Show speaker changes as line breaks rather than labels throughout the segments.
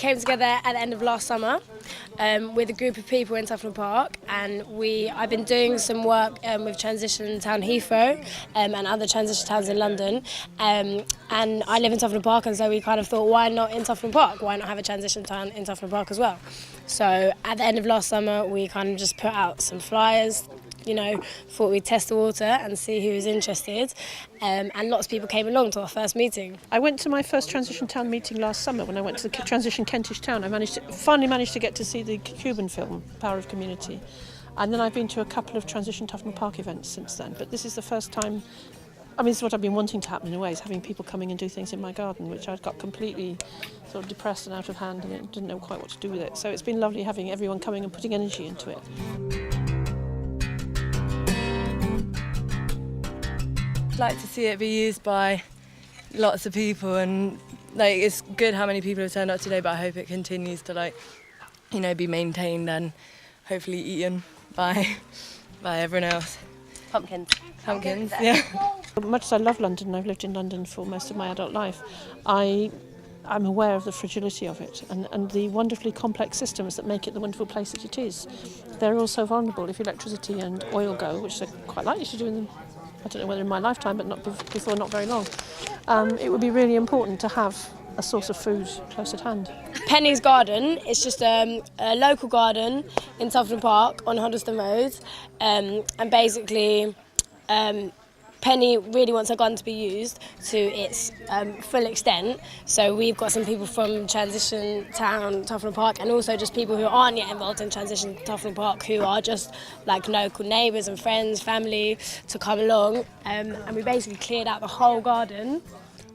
came together at the end of last summer with a group of people in Tufnell Park, and I've been doing some work with Transition Town Heathrow and other transition towns in London, and I live in Tufnell Park, and so we kind of thought, why not in Tufnell Park? Why not have a transition town in Tufnell Park as well? So at the end of last summer, we kind of just put out some flyers, thought we'd test the water and see who was interested, and lots of people came along to our first meeting.
I went to my first Transition Town meeting last summer when I went to the Transition Kentish Town. I finally managed to get to see the Cuban film, Power of Community, and then I've been to a couple of Transition Tufnell Park events since then, but this is the first time. This is what I've been wanting to happen in a way, is having people coming and do things in my garden, which I got completely sort of depressed and out of hand and didn't know quite what to do with it. So it's been lovely having everyone coming and putting energy into it.
I'd like to see it be used by lots of people, and it's good how many people have turned up today, but I hope it continues to be maintained and hopefully eaten by everyone else. Pumpkins, yeah.
Much as I love London, and I've lived in London for most of my adult life, I'm aware of the fragility of it and the wonderfully complex systems that make it the wonderful place that it is. They're also vulnerable if electricity and oil go, which they're quite likely to do in I don't know whether in my lifetime, but not before not very long. It would be really important to have a source of food close at hand.
Penny's garden, it's just a local garden in Tufnell Park on Huddleston Road, and basically Penny really wants her garden to be used to its full extent. So we've got some people from Transition Town, Tufnell Park, and also just people who aren't yet involved in Transition Tufnell Park, who are just local neighbours and friends, family, to come along. And we basically cleared out the whole garden.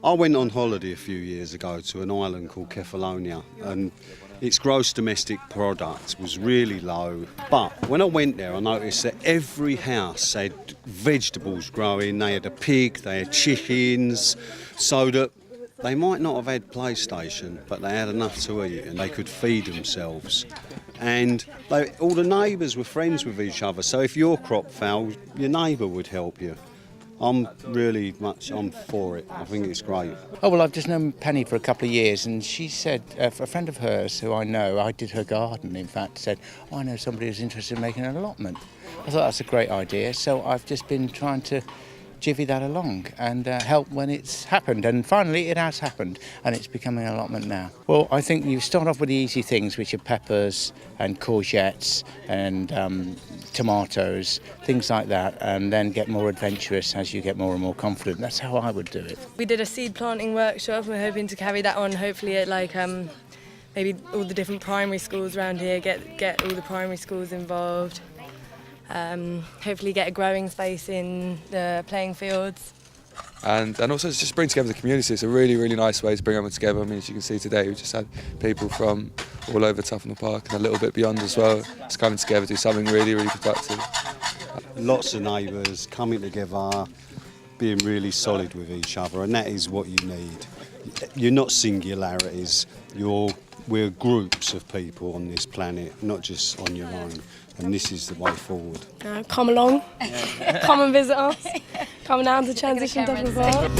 I went on holiday a few years ago to an island called Kefalonia, and its gross domestic product was really low. But when I went there, I noticed that every house had vegetables growing. They had a pig, they had chickens, so that they might not have had PlayStation, but they had enough to eat and they could feed themselves. And all the neighbours were friends with each other, so if your crop failed, your neighbour would help you. I'm for it. I think it's great.
Oh, well, I've just known Penny for a couple of years, and she said, a friend of hers who I know, I did her garden, in fact, said, I know somebody who's interested in making an allotment. I thought that's a great idea, so I've just been trying to jivvy that along and help when it's happened, and finally it has happened and it's becoming an allotment now. Well, I think you start off with the easy things, which are peppers and courgettes and tomatoes, things like that, and then get more adventurous as you get more and more confident. That's how I would do it.
We did a seed planting workshop. We're hoping to carry that on, hopefully at maybe all the different primary schools around here, get all the primary schools involved. Hopefully get a growing space in the playing fields.
And also just bring together the community. It's a really, really nice way to bring everyone together. As you can see today, we just had people from all over Tufnell Park and a little bit beyond as well, just coming together to do something really, really productive.
Lots of neighbours coming together, being really solid with each other, and that is what you need. You're not singularities, we're groups of people on this planet, not just on your own. And this is the way forward.
Come along, come and visit us, come down to Transition Tufnell Park.